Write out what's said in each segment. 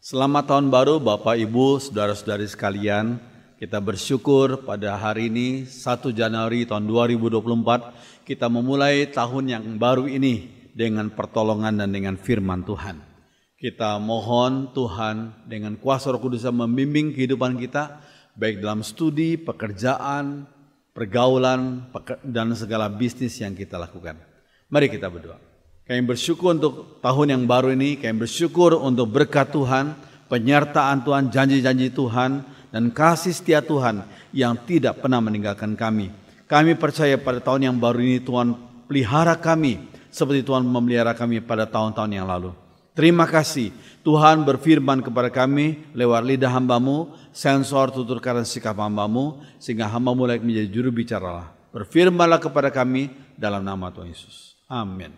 Selamat tahun baru Bapak Ibu, saudara-saudari sekalian. Kita bersyukur pada hari ini 1 Januari tahun 2024 kita memulai tahun yang baru ini dengan pertolongan dan dengan firman Tuhan. Kita mohon Tuhan dengan kuasa Roh Kudus membimbing kehidupan kita baik dalam studi, pekerjaan, pergaulan dan segala bisnis yang kita lakukan. Mari kita berdoa. Kami bersyukur untuk tahun yang baru ini, kami bersyukur untuk berkat Tuhan, penyertaan Tuhan, janji-janji Tuhan, dan kasih setia Tuhan yang tidak pernah meninggalkan kami. Kami percaya pada tahun yang baru ini Tuhan pelihara kami seperti Tuhan memelihara kami pada tahun-tahun yang lalu. Terima kasih Tuhan berfirman kepada kami lewat lidah hamba-Mu, sensor tuturkan sikap hamba-Mu, sehingga hamba-Mu layak menjadi juru bicara. Berfirmanlah kepada kami dalam nama Tuhan Yesus. Amin.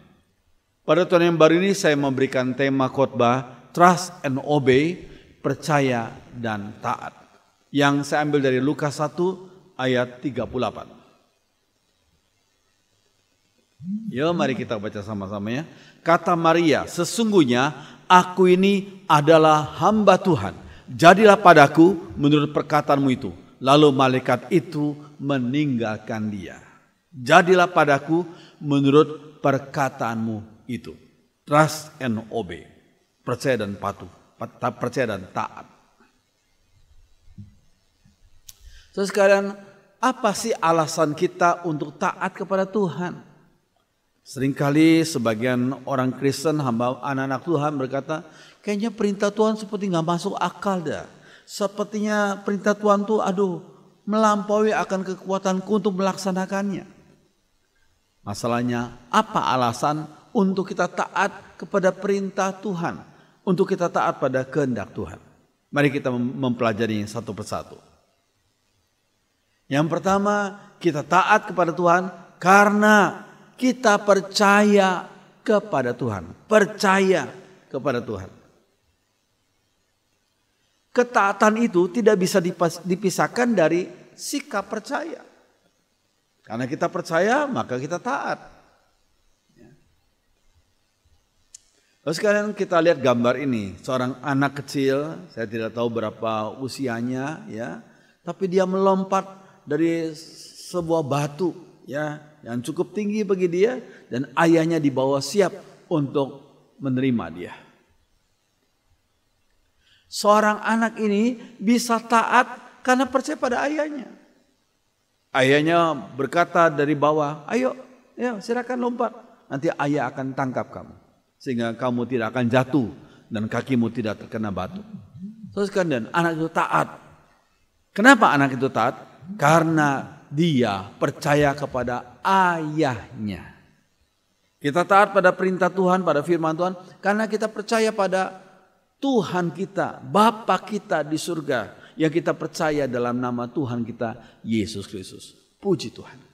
Pada tahun yang baru ini saya memberikan tema khotbah Trust and Obey, percaya dan taat. Yang saya ambil dari Lukas 1 ayat 38. Yuk mari kita baca sama-sama ya. Kata Maria, sesungguhnya aku ini adalah hamba Tuhan. Jadilah padaku menurut perkataanmu itu. Lalu malaikat itu meninggalkan dia. Jadilah padaku menurut perkataanmu itu. Trust and obey. Percaya dan patuh. Percaya dan taat. So sekalian, apa sih alasan kita untuk taat kepada Tuhan? Seringkali sebagian orang Kristen, hamba anak-anak Tuhan berkata, kayaknya perintah Tuhan seperti nggak masuk akal dah. Sepertinya perintah Tuhan tuh melampaui akan kekuatanku untuk melaksanakannya. Masalahnya, apa alasan untuk kita taat kepada perintah Tuhan, untuk kita taat pada kehendak Tuhan? Mari kita mempelajari satu persatu. Yang pertama, kita taat kepada Tuhan karena kita percaya kepada Tuhan. Percaya kepada Tuhan. Ketaatan itu tidak bisa dipisahkan dari sikap percaya. Karena kita percaya, maka kita taat. Lalu sekalian kita lihat gambar ini, seorang anak kecil, saya tidak tahu berapa usianya, ya, tapi dia melompat dari sebuah batu, ya, yang cukup tinggi bagi dia, dan ayahnya di bawah siap untuk menerima dia. Seorang anak ini bisa taat karena percaya pada ayahnya. Ayahnya berkata dari bawah, ayo, ya, silakan lompat, nanti ayah akan tangkap kamu. Sehingga kamu tidak akan jatuh dan kakimu tidak terkena batu. Terus kemudian anak itu taat. Kenapa anak itu taat? Karena dia percaya kepada ayahnya. Kita taat pada perintah Tuhan, pada firman Tuhan, karena kita percaya pada Tuhan kita, Bapa kita di surga, yang kita percaya dalam nama Tuhan kita, Yesus Kristus. Puji Tuhan.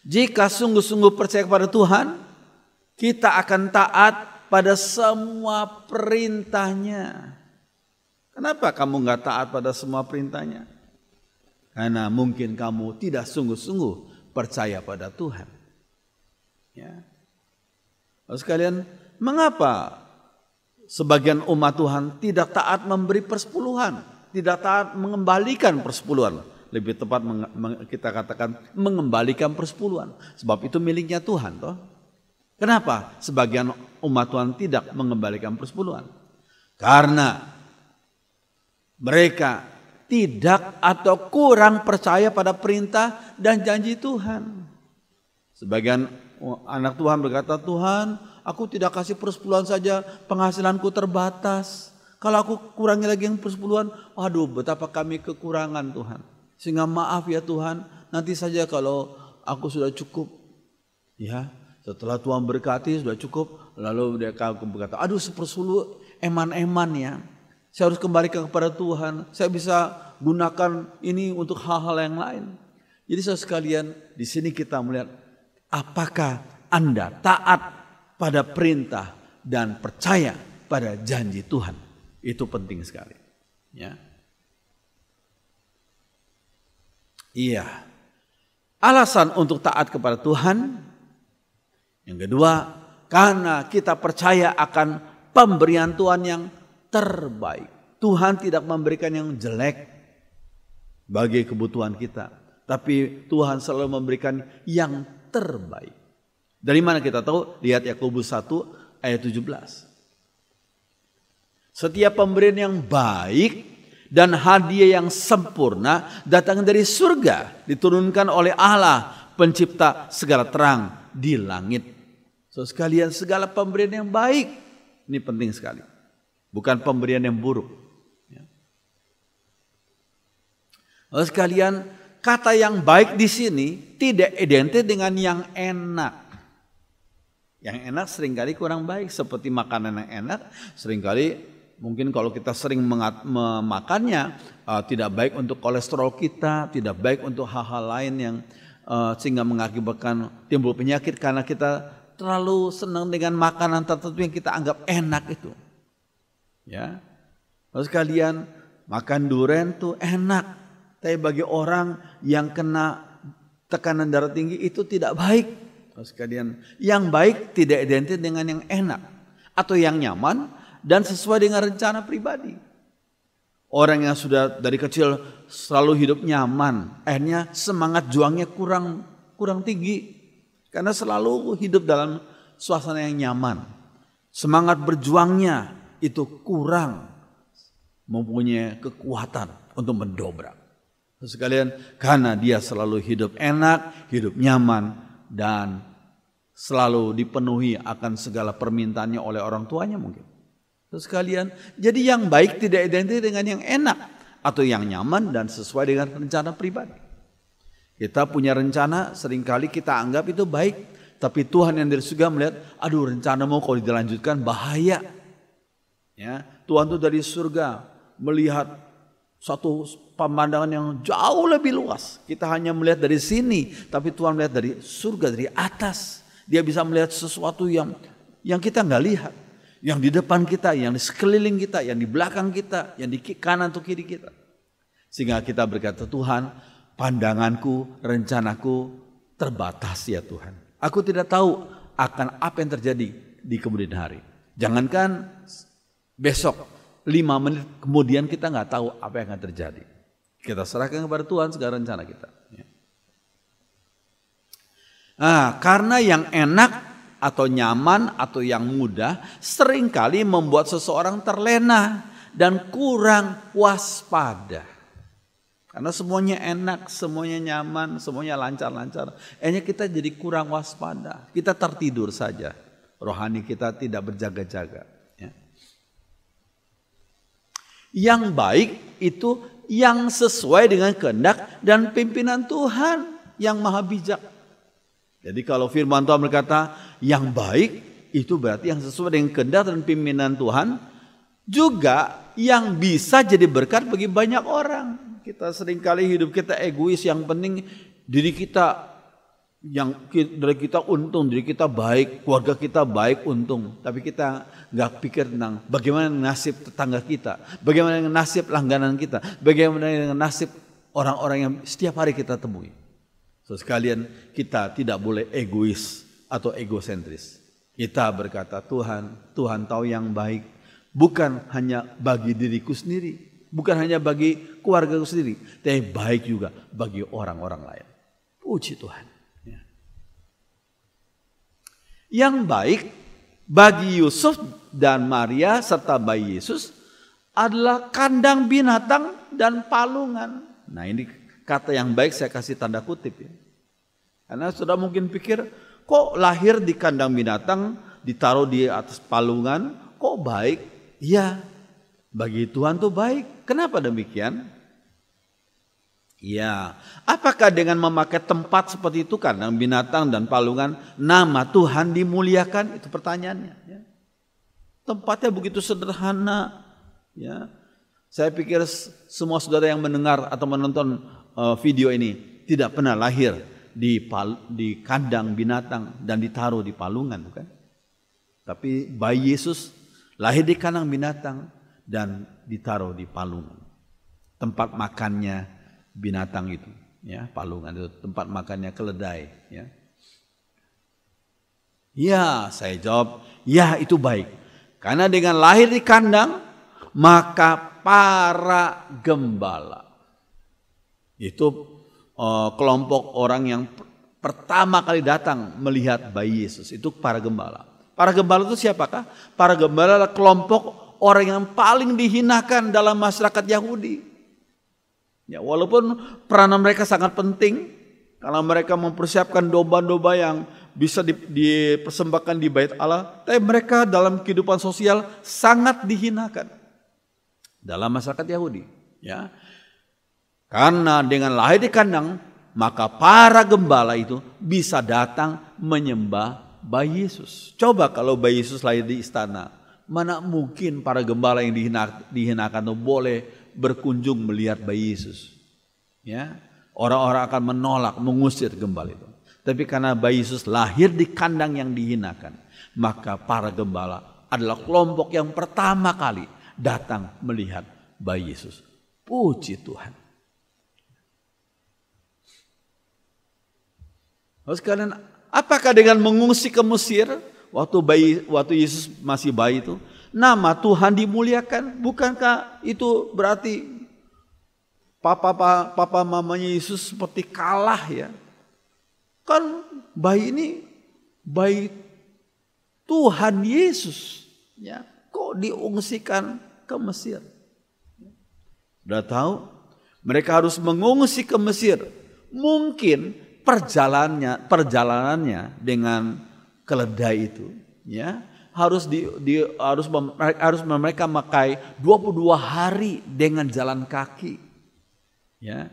Jika sungguh-sungguh percaya kepada Tuhan, kita akan taat pada semua perintahnya. Kenapa kamu nggak taat pada semua perintahnya? Karena mungkin kamu tidak sungguh-sungguh percaya pada Tuhan. Ya. Lalu sekalian, mengapa sebagian umat Tuhan tidak taat memberi persepuluhan, tidak taat mengembalikan persepuluhan? Lebih tepat kita katakan mengembalikan persepuluhan. Sebab itu miliknya Tuhan. Toh. Kenapa sebagian umat Tuhan tidak mengembalikan persepuluhan? Karena mereka tidak atau kurang percaya pada perintah dan janji Tuhan. Sebagian anak Tuhan berkata, Tuhan, aku tidak kasih persepuluhan saja, penghasilanku terbatas. Kalau aku kurangi lagi yang persepuluhan, aduh betapa kami kekurangan Tuhan. Sehingga maaf ya Tuhan, nanti saja kalau aku sudah cukup. Ya, setelah Tuhan berkati sudah cukup, lalu dia berkata, aduh sepersuluh eman-eman ya. Saya harus kembalikan kepada Tuhan. Saya bisa gunakan ini untuk hal-hal yang lain. Jadi saudara sekalian, di sini kita melihat apakah Anda taat pada perintah dan percaya pada janji Tuhan. Itu penting sekali. Ya. Iya. Alasan untuk taat kepada Tuhan. Yang kedua, karena kita percaya akan pemberian Tuhan yang terbaik. Tuhan tidak memberikan yang jelek bagi kebutuhan kita, tapi Tuhan selalu memberikan yang terbaik. Dari mana kita tahu? Lihat Yakobus 1 ayat 17. Setiap pemberian yang baik dan hadiah yang sempurna datang dari surga, diturunkan oleh Allah, pencipta segala terang di langit. So sekalian, segala pemberian yang baik, ini penting sekali, bukan pemberian yang buruk. So sekalian, kata yang baik di sini tidak identik dengan yang enak. Yang enak seringkali kurang baik, seperti makanan yang enak seringkali mungkin kalau kita sering memakannya tidak baik untuk kolesterol kita, tidak baik untuk hal-hal lain yang sehingga mengakibatkan timbul penyakit karena kita terlalu senang dengan makanan tertentu yang kita anggap enak itu. Ya, lalu sekalian, makan durian tuh enak, tapi bagi orang yang kena tekanan darah tinggi itu tidak baik. Lalu sekalian, yang baik tidak identik dengan yang enak atau yang nyaman dan sesuai dengan rencana pribadi. Orang yang sudah dari kecil selalu hidup nyaman, akhirnya semangat juangnya kurang tinggi karena selalu hidup dalam suasana yang nyaman. Semangat berjuangnya itu kurang mempunyai kekuatan untuk mendobrak. Sekalian, karena dia selalu hidup enak, hidup nyaman, dan selalu dipenuhi akan segala permintaannya oleh orang tuanya mungkin. Terus sekalian, jadi yang baik tidak identik dengan yang enak atau yang nyaman dan sesuai dengan rencana pribadi. Kita punya rencana, seringkali kita anggap itu baik, tapi Tuhan yang dari surga melihat, aduh rencanamu kalau dilanjutkan bahaya. Ya, Tuhan itu dari surga melihat satu pemandangan yang jauh lebih luas. Kita hanya melihat dari sini, tapi Tuhan melihat dari surga, dari atas. Dia bisa melihat sesuatu yang kita nggak lihat. Yang di depan kita, yang di sekeliling kita, yang di belakang kita, yang di kanan atau kiri kita. Sehingga kita berkata, Tuhan, pandanganku, rencanaku terbatas ya Tuhan. Aku tidak tahu akan apa yang terjadi di kemudian hari. Jangankan besok, 5 menit kemudian kita nggak tahu apa yang akan terjadi. Kita serahkan kepada Tuhan segala rencana kita. Karena yang enak atau nyaman atau yang mudah seringkali membuat seseorang terlena dan kurang waspada. Karena semuanya enak, semuanya nyaman, semuanya lancar-lancar. Akhirnya kita jadi kurang waspada. Kita tertidur saja. Rohani kita tidak berjaga-jaga. Ya. Yang baik itu yang sesuai dengan kehendak dan pimpinan Tuhan yang maha bijak. Jadi kalau firman Tuhan berkata yang baik itu berarti yang sesuai dengan kehendak dan pimpinan Tuhan, juga yang bisa jadi berkat bagi banyak orang. Kita seringkali hidup kita egois, yang penting diri kita, yang dari kita untung, diri kita baik, keluarga kita baik, untung. Tapi kita nggak pikir tentang bagaimana nasib tetangga kita, bagaimana nasib langganan kita, bagaimana dengan nasib orang-orang yang setiap hari kita temui. So, sekalian, kita tidak boleh egois atau egosentris. Kita berkata, Tuhan tahu yang baik, bukan hanya bagi diriku sendiri, bukan hanya bagi keluargaku sendiri, tapi baik juga bagi orang-orang lain. Puji Tuhan. Ya. Yang baik bagi Yusuf dan Maria serta bayi Yesus adalah kandang binatang dan palungan. Nah, ini kata yang baik saya kasih tanda kutip ya. Karena sudah mungkin pikir, kok lahir di kandang binatang, ditaruh di atas palungan, kok baik? Ya, bagi Tuhan tuh baik. Kenapa demikian? Ya, apakah dengan memakai tempat seperti itu, kandang binatang dan palungan, nama Tuhan dimuliakan? Itu pertanyaannya. Ya. Tempatnya begitu sederhana. Ya, saya pikir semua saudara yang mendengar atau menonton video ini tidak pernah lahir di kandang binatang dan ditaruh di palungan, bukan? Tapi bayi Yesus lahir di kandang binatang dan ditaruh di palungan. Tempat makannya binatang itu, ya, palungan itu tempat makannya keledai, ya. Ya, saya jawab, ya itu baik. Karena dengan lahir di kandang, maka para gembala, itu kelompok orang yang pertama kali datang melihat bayi Yesus, itu para gembala. Para gembala itu siapakah? Para gembala adalah kelompok orang yang paling dihinakan dalam masyarakat Yahudi. Ya, walaupun peranan mereka sangat penting, karena mereka mempersiapkan domba-domba yang bisa dipersembahkan di bait Allah, tapi mereka dalam kehidupan sosial sangat dihinakan dalam masyarakat Yahudi. Ya, karena dengan lahir di kandang, maka para gembala itu bisa datang menyembah bayi Yesus. Coba kalau bayi Yesus lahir di istana, mana mungkin para gembala yang dihinakan itu boleh berkunjung melihat bayi Yesus? Ya, orang-orang akan menolak, mengusir gembala itu. Tapi karena bayi Yesus lahir di kandang yang dihinakan, maka para gembala adalah kelompok yang pertama kali datang melihat bayi Yesus. Puji Tuhan. Lalu sekalian, apakah dengan mengungsi ke Mesir waktu Yesus masih bayi itu, nama Tuhan dimuliakan? Bukankah itu berarti papa mamanya Yesus seperti kalah ya? Kan bayi ini bayi Tuhan Yesus, ya, kok diungsikan ke Mesir? Sudah tahu, mereka harus mengungsi ke Mesir. Mungkin perjalanannya dengan keledai itu, ya, harus mereka memakai 22 hari dengan jalan kaki. Ya.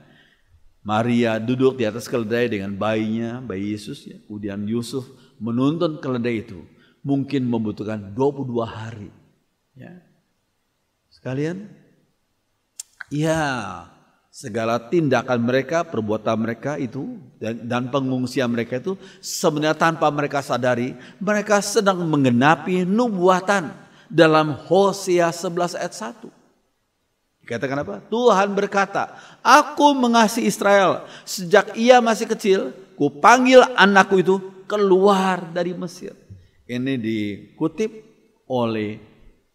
Maria duduk di atas keledai dengan bayinya, bayi Yesus, ya. Kemudian Yusuf menuntun keledai itu, mungkin membutuhkan 22 hari. Ya. Sekalian, ya, segala tindakan mereka, perbuatan mereka itu dan pengungsian mereka itu sebenarnya tanpa mereka sadari, mereka sedang menggenapi nubuatan dalam Hosea 11 ayat 1. Dikatakan apa? Tuhan berkata, aku mengasihi Israel sejak ia masih kecil, ku panggil anakku itu keluar dari Mesir. Ini dikutip oleh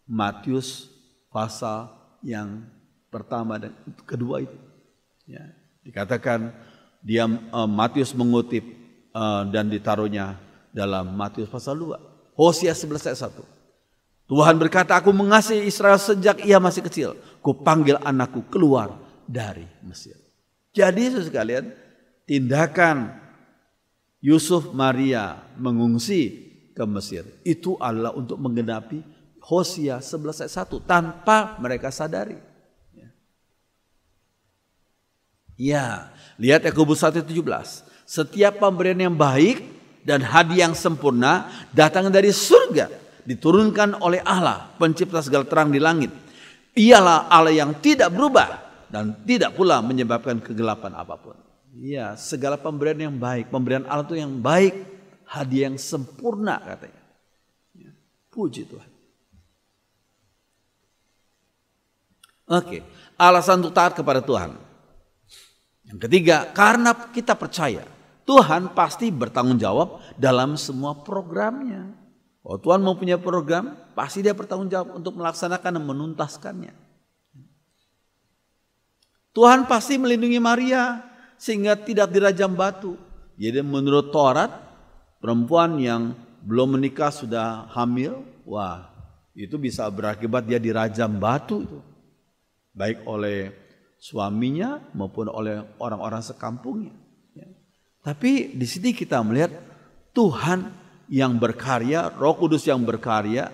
Matius pasal yang pertama dan kedua itu. Ya, dikatakan dia Matius mengutip dan ditaruhnya dalam Matius pasal 2. Hosea 11 ayat 1. Tuhan berkata, aku mengasihi Israel sejak ia masih kecil, ku panggil anakku keluar dari Mesir. Jadi saudara sekalian, tindakan Yusuf Maria mengungsi ke Mesir itu adalah untuk menggenapi Hosea 11 ayat 1 tanpa mereka sadari. Ya, lihat Yakobus 1:17. Setiap pemberian yang baik dan hadiah yang sempurna datang dari surga, diturunkan oleh Allah, pencipta segala terang di langit. Ialah Allah yang tidak berubah dan tidak pula menyebabkan kegelapan apapun. Ya, segala pemberian yang baik, pemberian Allah itu yang baik, hadiah yang sempurna katanya. Ya, puji Tuhan. Oke, alasan untuk taat kepada Tuhan. Yang ketiga, karena kita percaya Tuhan pasti bertanggung jawab dalam semua programnya. Kalau Tuhan mau punya program, pasti dia bertanggung jawab untuk melaksanakan dan menuntaskannya. Tuhan pasti melindungi Maria sehingga tidak dirajam batu. Jadi menurut Taurat, perempuan yang belum menikah sudah hamil, wah, itu bisa berakibat dia dirajam batu itu. Baik oleh suaminya maupun oleh orang-orang sekampungnya. Tapi di sini kita melihat Tuhan yang berkarya, Roh Kudus yang berkarya,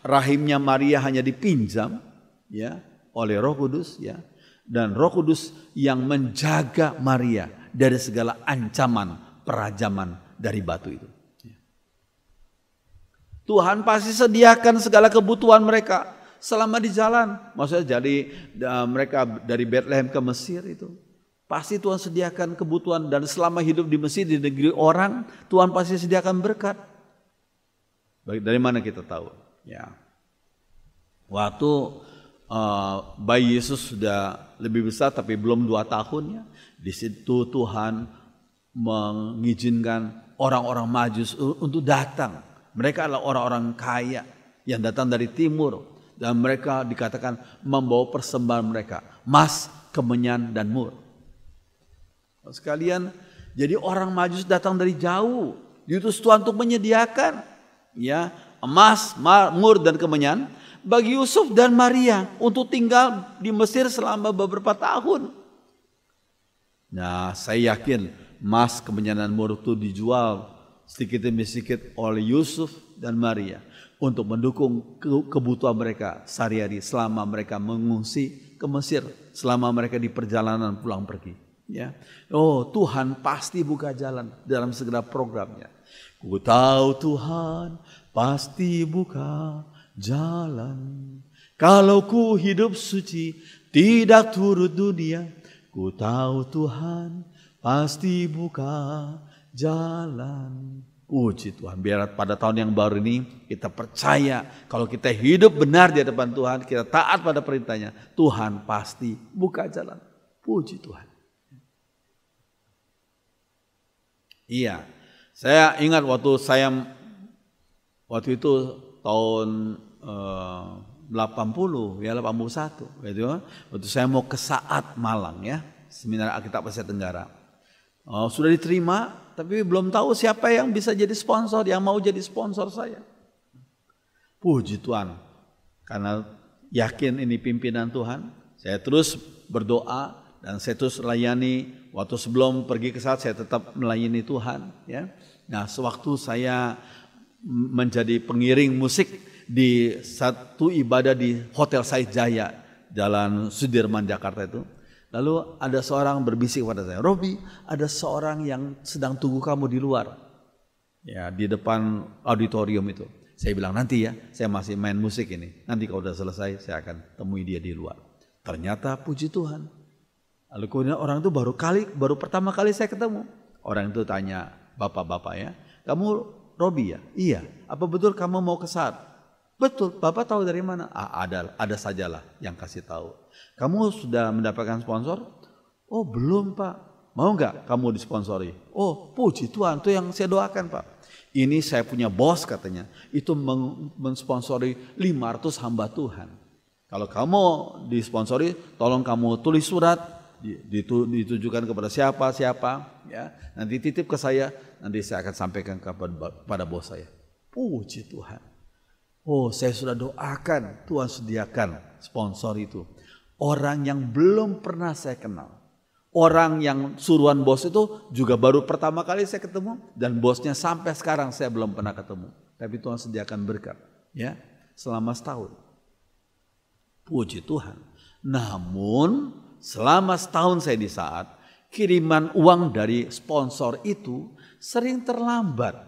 rahimnya Maria hanya dipinjam ya oleh Roh Kudus ya, dan Roh Kudus yang menjaga Maria dari segala ancaman perajaman dari batu itu. Tuhan pasti sediakan segala kebutuhan mereka selama di jalan. Maksudnya jadi mereka dari Bethlehem ke Mesir itu, pasti Tuhan sediakan kebutuhan, dan selama hidup di Mesir di negeri orang, Tuhan pasti sediakan berkat. Baik, dari mana kita tahu? Ya, waktu bayi Yesus sudah lebih besar tapi belum 2 tahun ya, di situ Tuhan mengizinkan orang-orang Majus untuk datang. Mereka adalah orang-orang kaya yang datang dari timur. Dan mereka dikatakan membawa persembahan mereka, emas, kemenyan, dan mur. Sekalian, jadi orang Majus datang dari jauh, diutus Tuhan untuk menyediakan ya emas, mur, dan kemenyan bagi Yusuf dan Maria untuk tinggal di Mesir selama beberapa tahun. Nah, saya yakin emas, kemenyan, dan mur itu dijual sedikit demi sedikit oleh Yusuf dan Maria untuk mendukung kebutuhan mereka sehari-hari selama mereka mengungsi ke Mesir, selama mereka di perjalanan pulang pergi. Ya, oh Tuhan pasti buka jalan dalam segala programnya. Ku tahu Tuhan pasti buka jalan. Kalau ku hidup suci tidak turut dunia, ku tahu Tuhan pasti buka jalan. Puji Tuhan, biar pada tahun yang baru ini kita percaya kalau kita hidup benar di hadapan Tuhan, kita taat pada perintahnya, Tuhan pasti buka jalan. Puji Tuhan. Iya, saya ingat waktu itu tahun 81 gitu. Waktu saya mau ke Saat Malang ya, Seminar Alkitab Asia Tenggara. Sudah diterima, tapi belum tahu siapa yang bisa jadi sponsor, yang mau jadi sponsor saya. Puji Tuhan, karena yakin ini pimpinan Tuhan, saya terus berdoa dan saya terus melayani. Waktu sebelum pergi ke Saat saya tetap melayani Tuhan. Ya. Nah, sewaktu saya menjadi pengiring musik di satu ibadah di Hotel Said Jaya, Jalan Sudirman, Jakarta itu. Lalu ada seorang berbisik pada saya, Robi, ada seorang yang sedang tunggu kamu di luar. Ya, di depan auditorium itu. Saya bilang nanti ya, saya masih main musik ini. Nanti kalau udah selesai saya akan temui dia di luar. Ternyata puji Tuhan. Lalu kemudian orang itu baru pertama kali saya ketemu. Orang itu tanya, bapak-bapak ya, kamu Robi ya? Iya. Apa betul kamu mau ke Saat? Betul. Bapak tahu dari mana? Ada sajalah yang kasih tahu. Kamu sudah mendapatkan sponsor? Oh belum Pak. Mau nggak kamu disponsori? Oh puji Tuhan, itu yang saya doakan Pak. Ini saya punya bos katanya, itu mensponsori 500 hamba Tuhan. Kalau kamu disponsori, tolong kamu tulis surat, ditujukan kepada siapa ya, nanti titip ke saya, nanti saya akan sampaikan kepada bos saya. Puji Tuhan. Oh, saya sudah doakan Tuhan sediakan sponsor itu. Orang yang belum pernah saya kenal. Orang yang suruhan bos itu juga baru pertama kali saya ketemu, dan bosnya sampai sekarang saya belum pernah ketemu. Tapi Tuhan sediakan berkat ya selama setahun. Puji Tuhan. Namun selama setahun saya di Saat, kiriman uang dari sponsor itu sering terlambat.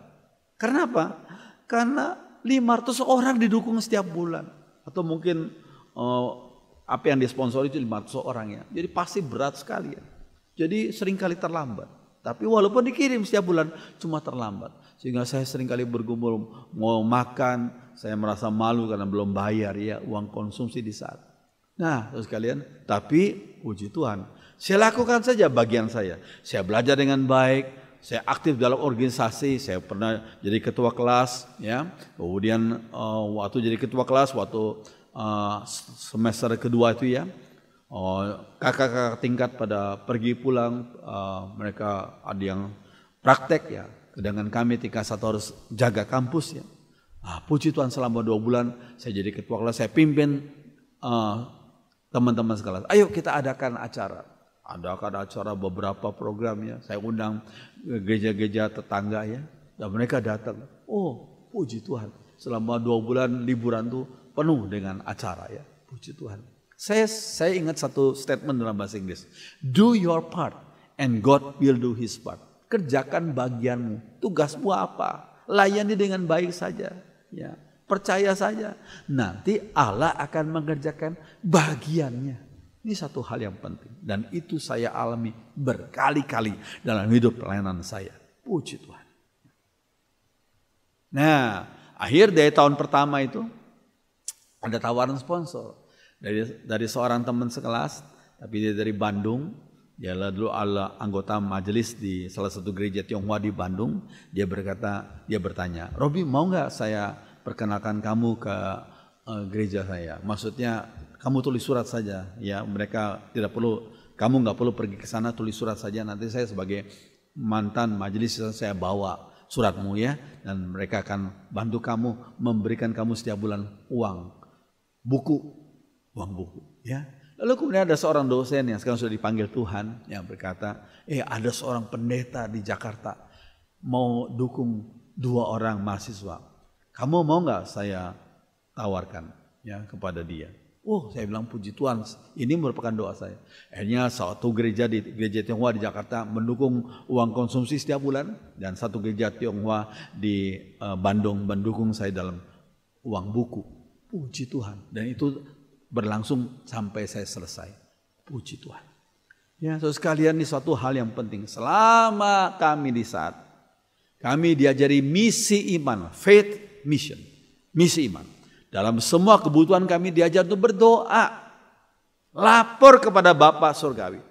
Kenapa? Karena 500 orang didukung setiap bulan. Atau mungkin apa yang disponsori itu 500 orang ya. Jadi pasti berat sekali ya. Jadi seringkali terlambat. Tapi walaupun dikirim setiap bulan, cuma terlambat. Sehingga saya seringkali bergumul mau makan, saya merasa malu karena belum bayar ya uang konsumsi di Saat. Nah, terus kalian, tapi puji Tuhan, saya lakukan saja bagian saya. Saya belajar dengan baik, saya aktif dalam organisasi, saya pernah jadi ketua kelas, ya. Kemudian waktu jadi ketua kelas, waktu semester kedua itu ya, kakak-kakak tingkat pada pergi pulang, mereka ada yang praktek ya. Sedangkan kami tingkat 1 harus jaga kampus ya. Puji Tuhan selama 2 bulan saya jadi ketua kelas, saya pimpin teman-teman sekelas. Ayo kita adakan acara. Adakan acara beberapa program ya. Saya undang gereja-gereja tetangga ya. Dan mereka datang. Oh puji Tuhan. Selama 2 bulan liburan tuh penuh dengan acara ya. Puji Tuhan. Saya ingat satu statement dalam bahasa Inggris. Do your part and God will do his part. Kerjakan bagianmu. Tugasmu apa? Layani dengan baik saja. Ya. Percaya saja, nanti Allah akan mengerjakan bagiannya. Ini satu hal yang penting. Dan itu saya alami berkali-kali dalam hidup pelayanan saya. Puji Tuhan. Nah, akhir dari tahun pertama itu, ada tawaran sponsor. Dari seorang teman sekelas, tapi dia dari Bandung. Dia dulu anggota majelis di salah satu gereja Tionghoa di Bandung. Dia bertanya, Robi mau nggak saya perkenalkan kamu ke gereja saya. Maksudnya kamu tulis surat saja, ya. Mereka tidak perlu, kamu nggak perlu pergi ke sana, tulis surat saja. Nanti saya sebagai mantan majelis saya bawa suratmu ya, dan mereka akan bantu kamu, memberikan kamu setiap bulan uang buku, ya. Lalu kemudian ada seorang dosen yang sekarang sudah dipanggil Tuhan yang berkata, ada seorang pendeta di Jakarta mau dukung 2 orang mahasiswa. Kamu mau nggak saya tawarkan ya kepada dia? Saya bilang puji Tuhan, ini merupakan doa saya. Akhirnya satu gereja di gereja Tionghoa di Jakarta mendukung uang konsumsi setiap bulan, dan satu gereja Tionghoa di Bandung mendukung saya dalam uang buku. Puji Tuhan, dan itu berlangsung sampai saya selesai. Puji Tuhan. Ya, saudara sekalian, ini suatu hal yang penting. Selama kami di saat kami diajari misi iman, faith mission, misi iman. Dalam semua kebutuhan kami diajar untuk berdoa, lapor kepada Bapa Surgawi.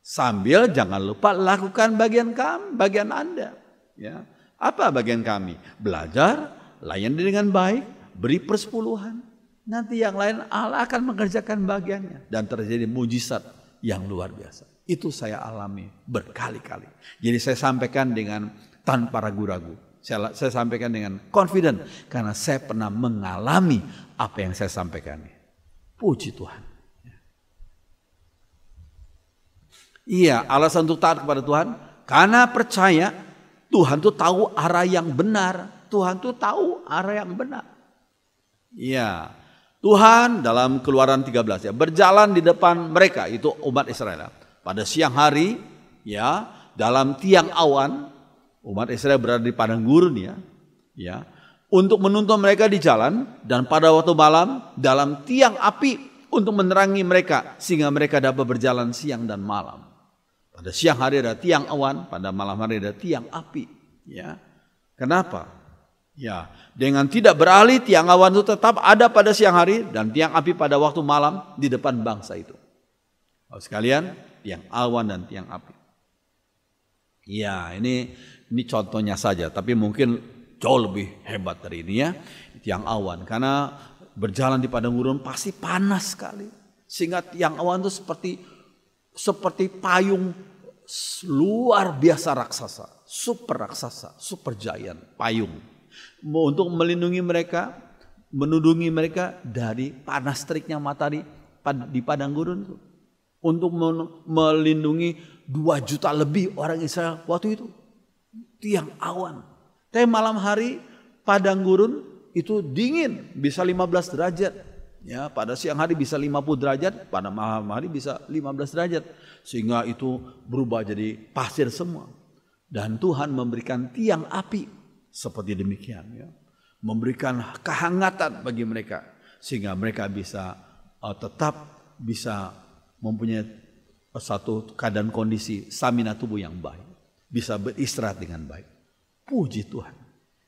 Sambil jangan lupa lakukan bagian bagian Anda. Ya, apa bagian kami? Belajar, layani dengan baik, beri persepuluhan. Nanti yang lain Allah akan mengerjakan bagiannya. Dan terjadi mujizat yang luar biasa. Itu saya alami berkali-kali. Jadi saya sampaikan dengan tanpa ragu-ragu. Saya sampaikan dengan confident. Karena saya pernah mengalami apa yang saya sampaikan. Puji Tuhan. Iya, alasan untuk taat kepada Tuhan. Karena percaya Tuhan tuh tahu arah yang benar. Tuhan tuh tahu arah yang benar. Iya. Tuhan dalam Keluaran 13 ya, berjalan di depan mereka, itu umat Israel. Pada siang hari ya, dalam tiang awan, umat Israel berada di padang gurun ya, untuk menuntun mereka di jalan, dan pada waktu malam dalam tiang api untuk menerangi mereka sehingga mereka dapat berjalan siang dan malam. Pada siang hari ada tiang awan, pada malam hari ada tiang api ya. Kenapa? Ya, dengan tidak beralih tiang awan itu tetap ada pada siang hari dan tiang api pada waktu malam di depan bangsa itu. Sekalian, tiang awan dan tiang api. Ya, ini contohnya saja, tapi mungkin jauh lebih hebat dari ini ya. Tiang awan, karena berjalan di padang gurun pasti panas sekali. Sehingga tiang awan itu seperti payung luar biasa raksasa, super giant payung. Untuk melindungi mereka, menudungi mereka dari panas teriknya matahari di padang gurun itu. Untuk melindungi 2 juta lebih orang Israel waktu itu. Tiang awan. Tapi malam hari padang gurun itu dingin, bisa 15 derajat. Ya, pada siang hari bisa 50 derajat, pada malam hari bisa 15 derajat. Sehingga itu berubah jadi pasir semua. Dan Tuhan memberikan tiang api seperti demikian ya, memberikan kehangatan bagi mereka sehingga mereka bisa tetap bisa mempunyai satu keadaan kondisi stamina tubuh yang baik, bisa beristirahat dengan baik. Puji Tuhan.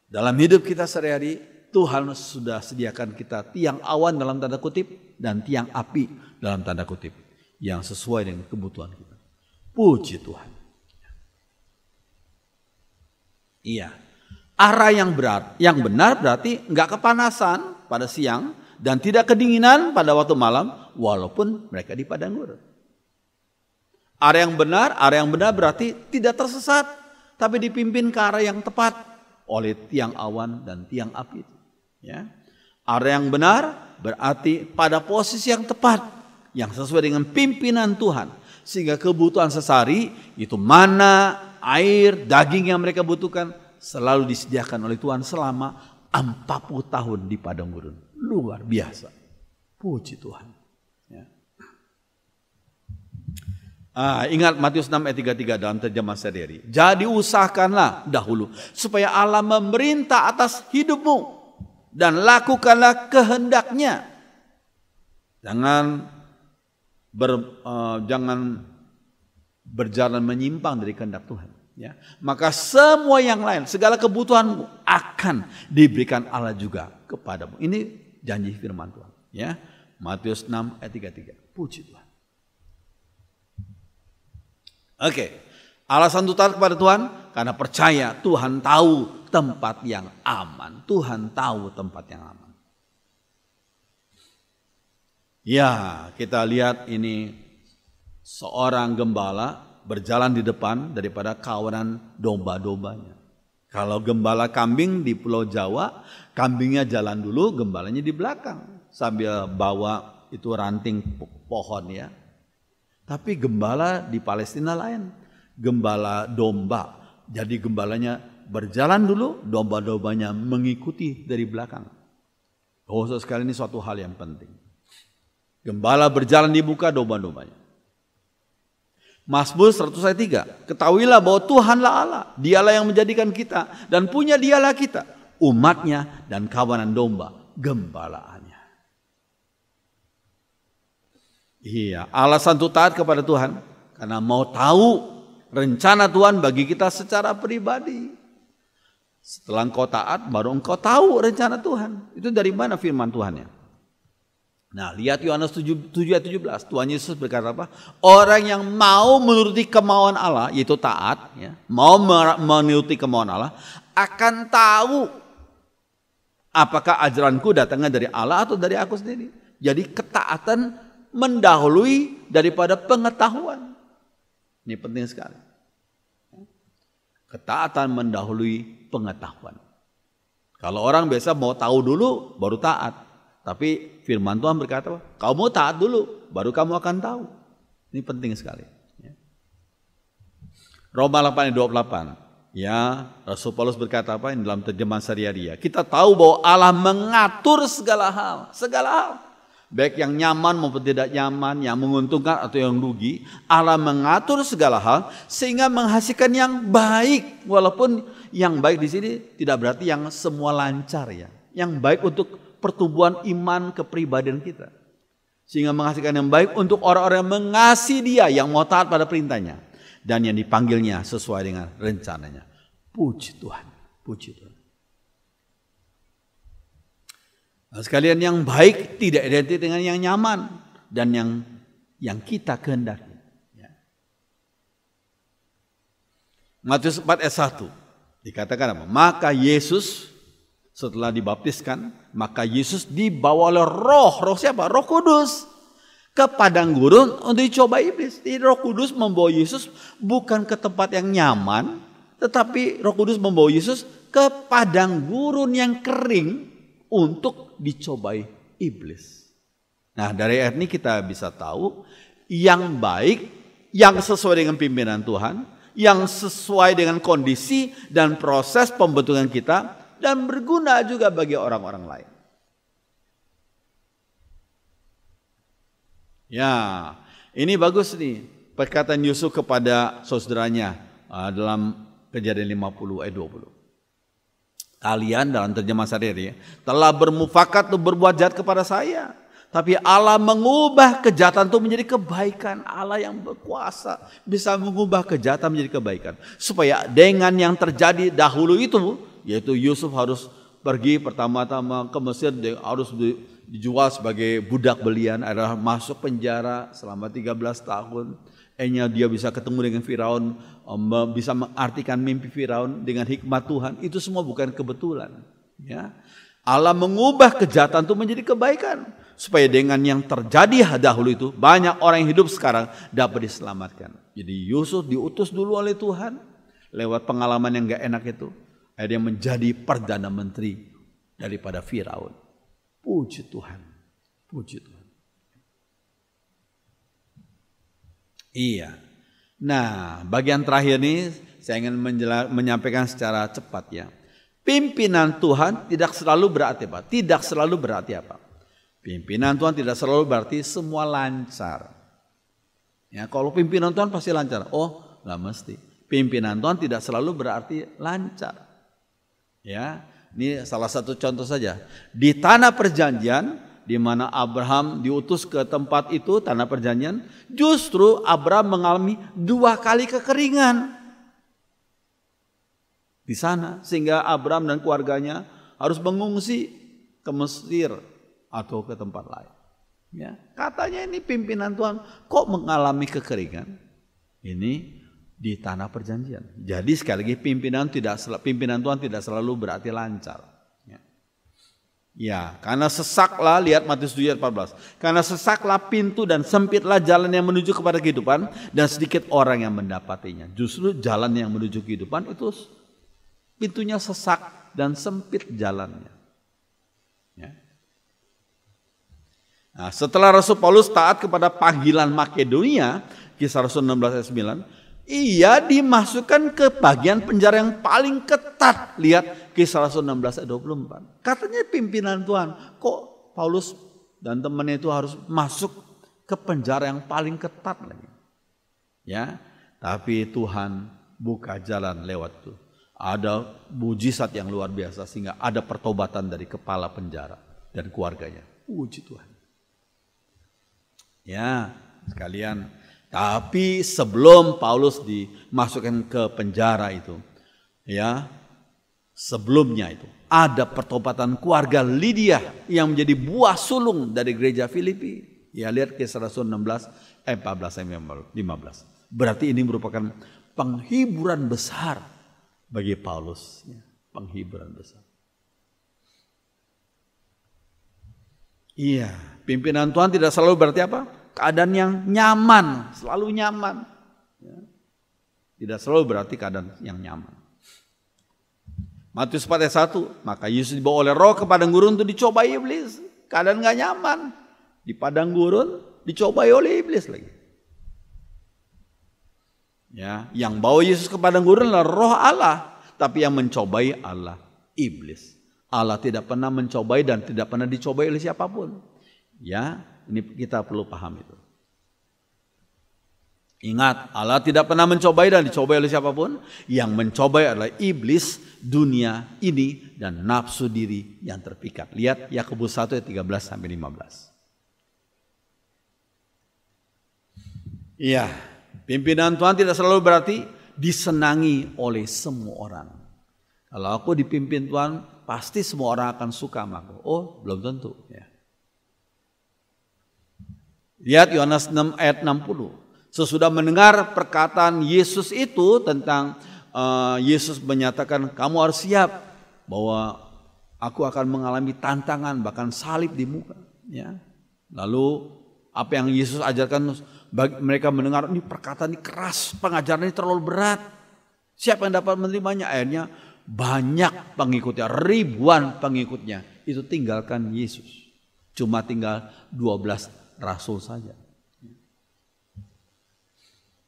Dalam hidup kita sehari-hari Tuhan sudah sediakan kita tiang awan dalam tanda kutip dan tiang api dalam tanda kutip yang sesuai dengan kebutuhan kita. Puji Tuhan. Iya. Arah yang benar berarti enggak kepanasan pada siang dan tidak kedinginan pada waktu malam walaupun mereka di padang gurun. Arah yang benar berarti tidak tersesat tapi dipimpin ke arah yang tepat oleh tiang awan dan tiang api itu. Ya. Arah yang benar berarti pada posisi yang tepat yang sesuai dengan pimpinan Tuhan sehingga kebutuhan sehari itu mana, air, daging yang mereka butuhkan selalu disediakan oleh Tuhan selama 40 tahun di padang gurun. Luar biasa. Puji Tuhan. Ya. Ingat Matius 6 ayat 33 dalam terjemah sehari-hari. Jadi usahakanlah dahulu supaya Allah memerintah atas hidupmu dan lakukanlah kehendaknya. Jangan berjalan menyimpang dari kehendak Tuhan. Ya, maka semua yang lain, segala kebutuhanmu akan diberikan Allah juga kepadamu. Ini janji firman Tuhan. Ya, Matius 6 ayat 33. Puji Tuhan. Oke, alasan untuk taat kepada Tuhan karena percaya Tuhan tahu tempat yang aman. Tuhan tahu tempat yang aman. Ya, kita lihat ini seorang gembala berjalan di depan daripada kawanan domba-dombanya. Kalau gembala kambing di Pulau Jawa, kambingnya jalan dulu, gembalanya di belakang sambil bawa itu ranting pohon ya. Tapi gembala di Palestina lain, gembala domba. Jadi gembalanya berjalan dulu, domba-dombanya mengikuti dari belakang. Oh, sekali ini suatu hal yang penting. Gembala berjalan di muka domba-dombanya. Mazmur 100 ayat 3. Ketahuilah bahwa Tuhanlah Allah. Dialah yang menjadikan kita. Dan punya dialah kita. Umatnya dan kawanan domba. Gembalaannya. Iya. Alasan untuk taat kepada Tuhan. Karena mau tahu rencana Tuhan bagi kita secara pribadi. Setelah engkau taat baru engkau tahu rencana Tuhan. Itu dari mana firman Tuhannya? Nah, lihat Yohanes 7 ayat 17. Tuhan Yesus berkata apa? Orang yang mau menuruti kemauan Allah, yaitu taat, ya, mau menuruti kemauan Allah, akan tahu apakah ajaranku datangnya dari Allah atau dari aku sendiri. Jadi ketaatan mendahului daripada pengetahuan. Ini penting sekali. Ketaatan mendahului pengetahuan. Kalau orang biasa mau tahu dulu baru taat. Tapi firman Tuhan berkata, kamu taat dulu, baru kamu akan tahu. Ini penting sekali. Roma 8 ayat 28. Ya, Rasul Paulus berkata apa? Ini dalam terjemahan Syariah. Kita tahu bahwa Allah mengatur segala hal. Segala hal. Baik yang nyaman maupun tidak nyaman, yang menguntungkan atau yang rugi. Allah mengatur segala hal sehingga menghasilkan yang baik. Walaupun yang baik di sini tidak berarti yang semua lancar ya. Yang baik untuk pertumbuhan iman kepribadian kita. Sehingga menghasilkan yang baik untuk orang-orang yang mengasihi Dia, yang mau taat pada perintahnya. Dan yang dipanggilnya sesuai dengan rencananya. Puji Tuhan. Puji Tuhan. Nah, sekalian, yang baik tidak identik dengan yang nyaman. Dan yang kita kehendaki. Ya. Matius 4 ayat 1. Dikatakan apa? Maka Yesus setelah dibaptiskan, maka Yesus dibawa oleh roh siapa? Roh Kudus ke padang gurun untuk dicoba iblis. Jadi Roh Kudus membawa Yesus bukan ke tempat yang nyaman, tetapi Roh Kudus membawa Yesus ke padang gurun yang kering untuk dicobai iblis. Nah, dari ayat ini kita bisa tahu yang baik, yang sesuai dengan pimpinan Tuhan, yang sesuai dengan kondisi dan proses pembentukan kita, dan berguna juga bagi orang-orang lain. Ya, ini bagus nih perkataan Yusuf kepada saudaranya dalam Kejadian 50 ayat 20. Kalian dalam terjemah Syariah telah bermufakat untuk berbuat jahat kepada saya. Tapi Allah mengubah kejahatan itu menjadi kebaikan. Allah yang berkuasa bisa mengubah kejahatan menjadi kebaikan. Supaya dengan yang terjadi dahulu itu, yaitu Yusuf harus pergi pertama-tama ke Mesir, harus dijual sebagai budak belian, adalah masuk penjara selama 13 tahun. Akhirnya dia bisa ketemu dengan Firaun, bisa mengartikan mimpi Firaun dengan hikmat Tuhan. Itu semua bukan kebetulan. Ya. Allah mengubah kejahatan itu menjadi kebaikan. Supaya dengan yang terjadi dahulu itu, banyak orang yang hidup sekarang dapat diselamatkan. Jadi Yusuf diutus dulu oleh Tuhan, lewat pengalaman yang gak enak itu. Akhirnya menjadi Perdana Menteri daripada Firaun. Puji Tuhan. Puji Tuhan. Iya. Nah, bagian terakhir ini saya ingin menyampaikan secara cepat ya. Pimpinan Tuhan tidak selalu berarti apa? Tidak selalu berarti apa? Pimpinan Tuhan tidak selalu berarti semua lancar. Ya, kalau pimpinan Tuhan pasti lancar. Oh, nggak mesti. Pimpinan Tuhan tidak selalu berarti lancar. Ya, ini salah satu contoh saja. Di tanah perjanjian, di mana Abraham diutus ke tempat itu, tanah perjanjian, justru Abraham mengalami 2 kali kekeringan di sana, sehingga Abraham dan keluarganya harus mengungsi ke Mesir atau ke tempat lain. Ya, katanya ini pimpinan Tuhan kok mengalami kekeringan. Ini di tanah perjanjian. Jadi sekali lagi pimpinan Tuhan tidak selalu berarti lancar. Ya, karena sesaklah, lihat Matius 7 ayat 14. Karena sesaklah pintu dan sempitlah jalan yang menuju kepada kehidupan dan sedikit orang yang mendapatinya. Justru jalan yang menuju kehidupan itu pintunya sesak dan sempit jalannya. Ya. Nah, setelah Rasul Paulus taat kepada panggilan Makedonia, Kisah Rasul 16 ayat 9, ia dimasukkan ke bagian penjara yang paling ketat. Lihat Kisah Rasul 16 ayat 24. Katanya pimpinan Tuhan, kok Paulus dan temannya itu harus masuk ke penjara yang paling ketat lagi. Ya, tapi Tuhan buka jalan lewat itu. Ada mujizat yang luar biasa sehingga ada pertobatan dari kepala penjara dan keluarganya. Puji Tuhan. Ya, sekalian. Tapi sebelum Paulus dimasukkan ke penjara itu, ya, sebelumnya itu ada pertobatan keluarga Lydia yang menjadi buah sulung dari gereja Filipi. Ya, lihat Kisah Rasul 16 ayat 14 sampai 15. Berarti ini merupakan penghiburan besar bagi Paulus, ya, penghiburan besar. Iya, pimpinan Tuhan tidak selalu berarti apa? Keadaan yang nyaman, selalu nyaman. Ya. Tidak selalu berarti keadaan yang nyaman. Matius 4 ayat 1, maka Yesus dibawa oleh roh ke padang gurun untuk dicobai iblis. Keadaan gak nyaman. Di padang gurun dicobai oleh iblis lagi. Ya, yang bawa Yesus ke padang gurun adalah roh Allah. Tapi yang mencobai Allah, iblis. Allah tidak pernah mencobai dan tidak pernah dicobai oleh siapapun. Ya, ini kita perlu paham itu. Ingat, Allah tidak pernah mencobai dan dicobai oleh siapapun. Yang mencobai adalah iblis, dunia ini, dan nafsu diri yang terpikat. Lihat Yakobus 1 ayat 13 sampai 15. Iya, pimpinan Tuhan tidak selalu berarti disenangi oleh semua orang. Kalau aku dipimpin Tuhan, pasti semua orang akan suka sama aku. Oh, belum tentu. Ya. Lihat Yohanes 6 ayat 60. Sesudah mendengar perkataan Yesus itu tentang Yesus menyatakan kamu harus siap bahwa aku akan mengalami tantangan bahkan salib di muka. Ya. Lalu apa yang Yesus ajarkan mereka mendengar ini perkataan ini keras, pengajaran ini terlalu berat. Siapa yang dapat menerimanya? Akhirnya banyak pengikutnya, ribuan pengikutnya itu tinggalkan Yesus. Cuma tinggal 12 rasul saja.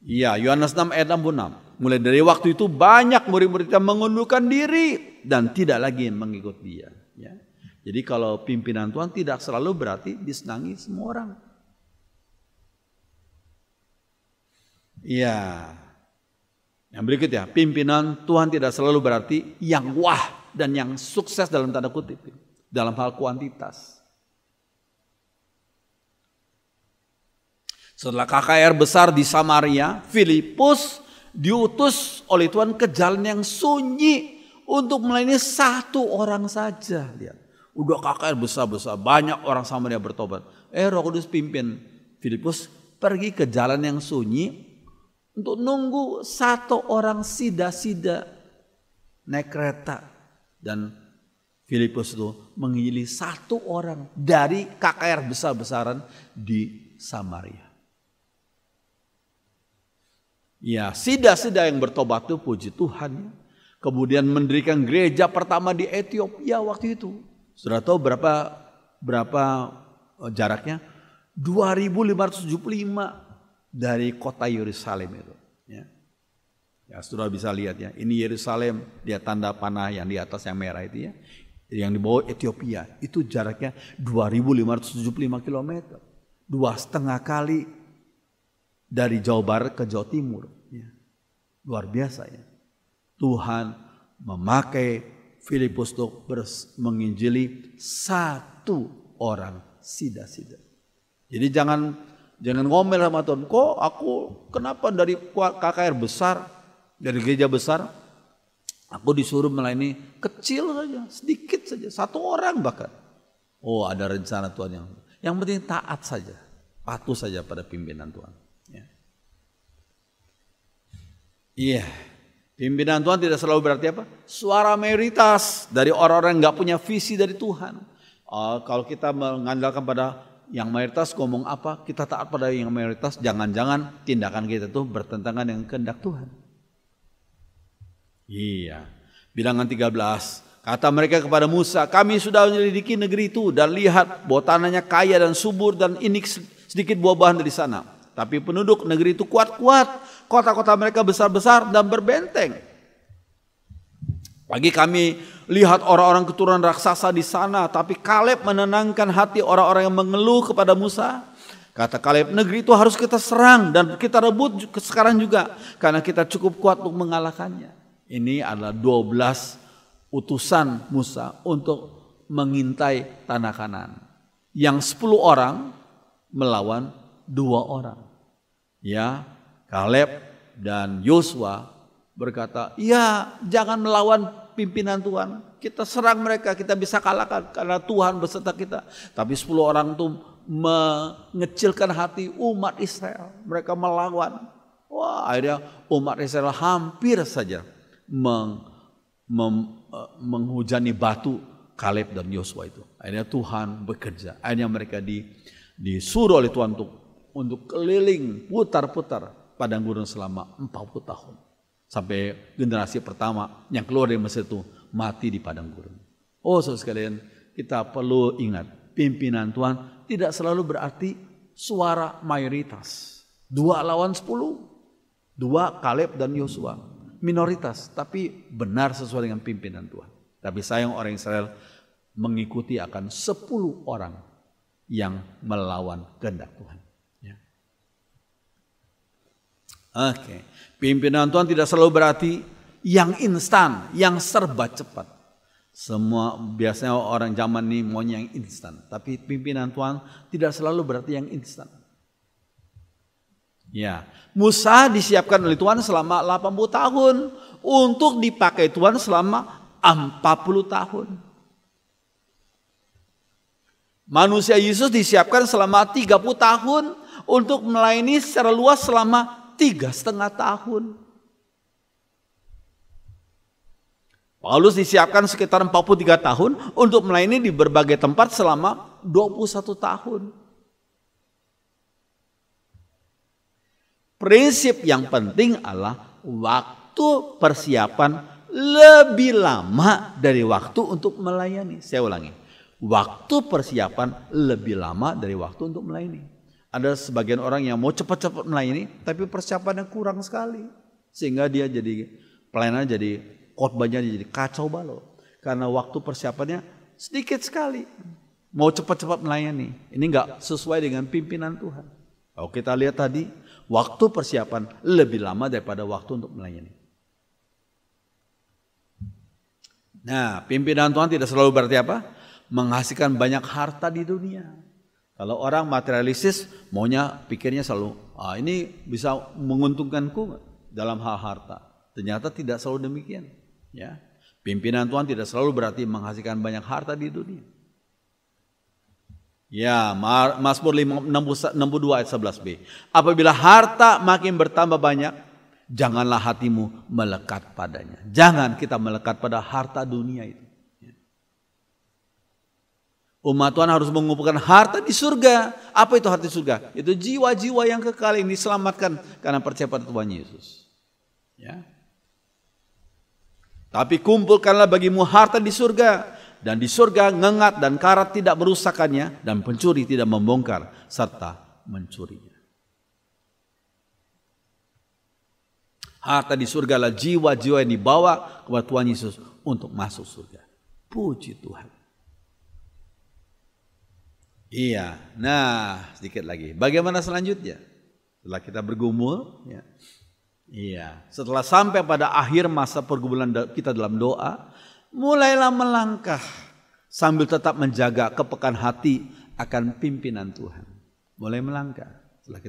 Iya, Yohanes 6 ayat 66. Mulai dari waktu itu banyak murid-muridnya mengundurkan diri dan tidak lagi mengikut dia. Ya. Jadi kalau pimpinan Tuhan tidak selalu berarti disenangi semua orang. Iya. Yang berikutnya, pimpinan Tuhan tidak selalu berarti yang wah dan yang sukses dalam tanda kutip. Dalam hal kuantitas. Setelah KKR besar di Samaria, Filipus diutus oleh Tuhan ke jalan yang sunyi untuk melayani satu orang saja. Lihat, udah KKR besar-besar, banyak orang Samaria bertobat. Roh Kudus pimpin Filipus pergi ke jalan yang sunyi untuk nunggu satu orang sida-sida naik kereta. Dan Filipus itu menginjili satu orang dari KKR besar-besaran di Samaria. Ya, sida-sida yang bertobat itu puji Tuhan. Kemudian mendirikan gereja pertama di Ethiopia waktu itu. Sudah tahu berapa jaraknya? 2575 dari kota Yerusalem itu. Ya, sudah bisa lihat ya. Ini Yerusalem, dia tanda panah yang di atas yang merah itu ya. Yang di bawah Ethiopia itu jaraknya 2575 km. 2,5 kali dari Jawa Barat ke Jawa Timur. Ya. Luar biasa ya. Tuhan memakai Filipus untuk menginjili satu orang sida-sida. Jadi jangan ngomel sama Tuhan. Kok aku kenapa dari KKR besar, dari gereja besar, aku disuruh melayani kecil saja, sedikit saja, satu orang bahkan. Oh, ada rencana Tuhan yang penting taat saja, patuh saja pada pimpinan Tuhan. Ya. Iya. Pimpinan Tuhan tidak selalu berarti apa? Suara mayoritas dari orang-orang yang nggak punya visi dari Tuhan. Kalau kita mengandalkan pada yang mayoritas ngomong apa, kita taat pada yang mayoritas, jangan-jangan tindakan kita itu bertentangan dengan kehendak Tuhan. Iya. Bilangan 13, kata mereka kepada Musa, kami sudah menyelidiki negeri itu dan lihat bahwa tanahnya kaya dan subur dan ini sedikit buah-buahan dari sana. Tapi penduduk negeri itu kuat-kuat, kota-kota mereka besar-besar dan berbenteng. Pagi kami lihat orang-orang keturunan raksasa di sana, tapi Kaleb menenangkan hati orang-orang yang mengeluh kepada Musa. Kata Kaleb, negeri itu harus kita serang dan kita rebut sekarang juga, karena kita cukup kuat untuk mengalahkannya. Ini adalah 12 utusan Musa untuk mengintai tanah Kanaan. Yang 10 orang melawan 2 orang. Ya, Kaleb dan Yosua berkata, ya jangan melawan pimpinan Tuhan. Kita serang mereka, kita bisa kalahkan karena Tuhan beserta kita. Tapi 10 orang itu mengecilkan hati umat Israel. Mereka melawan. Wah, akhirnya umat Israel hampir saja menghujani batu Kaleb dan Yosua itu. Akhirnya Tuhan bekerja. Akhirnya mereka disuruh oleh Tuhan untuk keliling putar-putar padang gurun selama 40 tahun. Sampai generasi pertama yang keluar dari Mesir itu mati di padang gurun. Oh saudara sekalian, kita perlu ingat, pimpinan Tuhan tidak selalu berarti suara mayoritas. 2 lawan 10. 2 Kaleb dan Yosua. Minoritas, tapi benar sesuai dengan pimpinan Tuhan. Tapi sayang orang Israel mengikuti akan 10 orang yang melawan kehendak Tuhan. Ya. Oke, pimpinan Tuhan tidak selalu berarti yang instan, yang serba cepat. Semua biasanya orang zaman ini maunya yang instan, tapi pimpinan Tuhan tidak selalu berarti yang instan. Ya, Musa disiapkan oleh Tuhan selama 80 tahun untuk dipakai Tuhan selama 40 tahun. Manusia Yesus disiapkan selama 30 tahun untuk melayani secara luas selama 3,5 tahun. Paulus disiapkan sekitar 43 tahun untuk melayani di berbagai tempat selama 21 tahun. Prinsip yang penting adalah waktu persiapan lebih lama dari waktu untuk melayani. Saya ulangi, waktu persiapan lebih lama dari waktu untuk melayani. Ada sebagian orang yang mau cepat-cepat melayani, tapi persiapannya kurang sekali. Sehingga dia jadi pelayanannya jadi khotbahnya jadi kacau balau. Karena waktu persiapannya sedikit sekali. Mau cepat-cepat melayani. Ini enggak sesuai dengan pimpinan Tuhan. Kalau kita lihat tadi, waktu persiapan lebih lama daripada waktu untuk melayani. Nah, pimpinan Tuhan tidak selalu berarti apa? Menghasilkan banyak harta di dunia. Kalau orang materialistis, maunya pikirnya selalu, ini bisa menguntungkanku dalam hal harta. Ternyata tidak selalu demikian. Ya, pimpinan Tuhan tidak selalu berarti menghasilkan banyak harta di dunia. Ya, Mazmur 62 ayat 11b. Apabila harta makin bertambah banyak, janganlah hatimu melekat padanya. Jangan kita melekat pada harta dunia itu. Umat Tuhan harus mengumpulkan harta di surga. Apa itu harta di surga? Itu jiwa-jiwa yang kekal yang diselamatkan karena percaya pada Tuhan Yesus. Ya. Tapi kumpulkanlah bagimu harta di surga. Dan di surga ngengat dan karat tidak merusakannya. Dan pencuri tidak membongkar serta mencurinya. Harta di surga adalah jiwa-jiwa yang dibawa kepada Tuhan Yesus untuk masuk surga. Puji Tuhan. Iya, nah sedikit lagi. Bagaimana selanjutnya? Setelah kita bergumul, ya. Iya. Setelah sampai pada akhir masa pergumulan kita dalam doa, mulailah melangkah sambil tetap menjaga kepekaan hati akan pimpinan Tuhan. Mulai melangkah. Setelah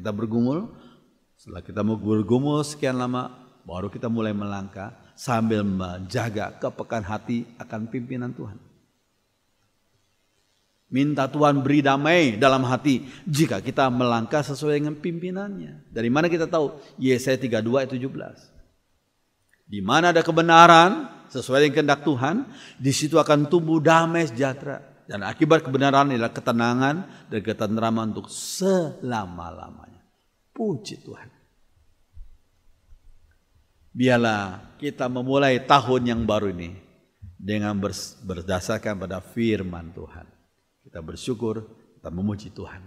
kita bergumul sekian lama, baru kita mulai melangkah sambil menjaga kepekaan hati akan pimpinan Tuhan. Minta Tuhan beri damai dalam hati jika kita melangkah sesuai dengan pimpinannya. Dari mana kita tahu? Yesaya 32 ayat 17. Di mana ada kebenaran sesuai dengan kehendak Tuhan, di situ akan tumbuh damai sejahtera. Dan akibat kebenaran adalah ketenangan dan ketenteraman untuk selama-lamanya. Puji Tuhan. Biarlah kita memulai tahun yang baru ini dengan berdasarkan pada firman Tuhan. Kita bersyukur, kita memuji Tuhan.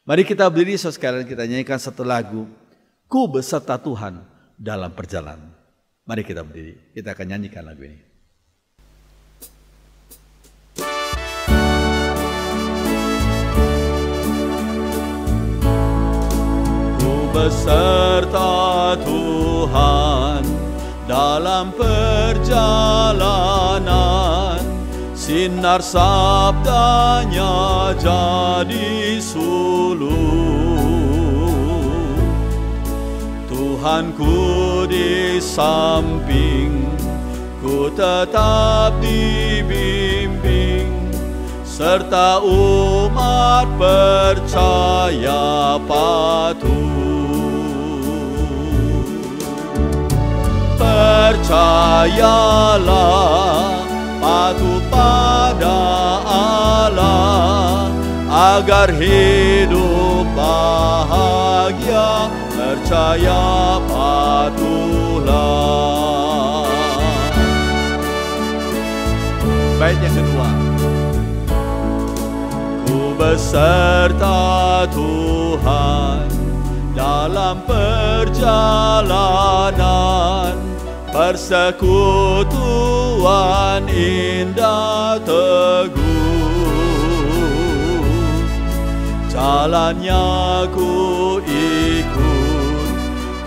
Mari kita berdiri sekalian, kita nyanyikan satu lagu, Ku beserta Tuhan dalam perjalanan. Mari kita berdiri, kita akan nyanyikan lagu ini. Ku beserta Tuhan dalam perjalanan, sinar sabdanya jadi suluh. Tuhanku di samping, ku tetap dibimbing, serta umat percaya patuh. Percayalah, patuh pada Allah, agar hidup bahagia. Percaya patuhlah. Bait yang kedua. Ku beserta Tuhan dalam perjalanan, persekutuan indah teguh. Jalannya ku ikut,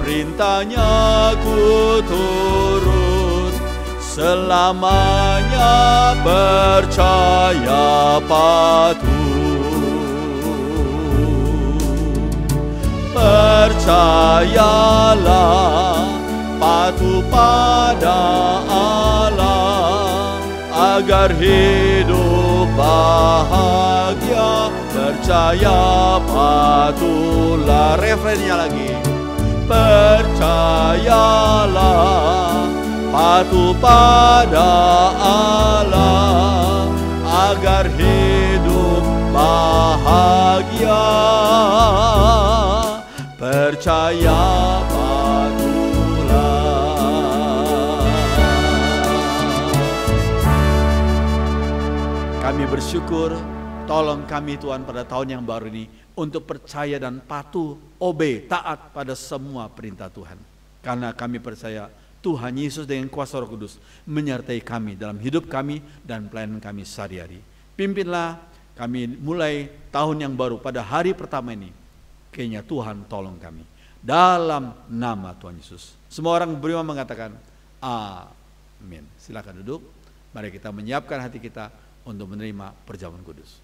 perintahnya ku turut, selamanya percaya patuh. Percayalah, patuh pada Allah, agar hidup bahagia. Percaya patuhlah. Refrennya lagi. Percayalah, patuh pada Allah, agar hidup bahagia. Percaya kami bersyukur, tolong kami Tuhan pada tahun yang baru ini untuk percaya dan patuh, taat pada semua perintah Tuhan. Karena kami percaya Tuhan Yesus dengan kuasa Roh Kudus menyertai kami dalam hidup kami dan pelayanan kami sehari-hari. Pimpinlah kami mulai tahun yang baru pada hari pertama ini. Kayaknya Tuhan tolong kami. Dalam nama Tuhan Yesus. Semua orang beriman mengatakan, amin. Silakan duduk. Mari kita menyiapkan hati kita untuk menerima perjamuan kudus.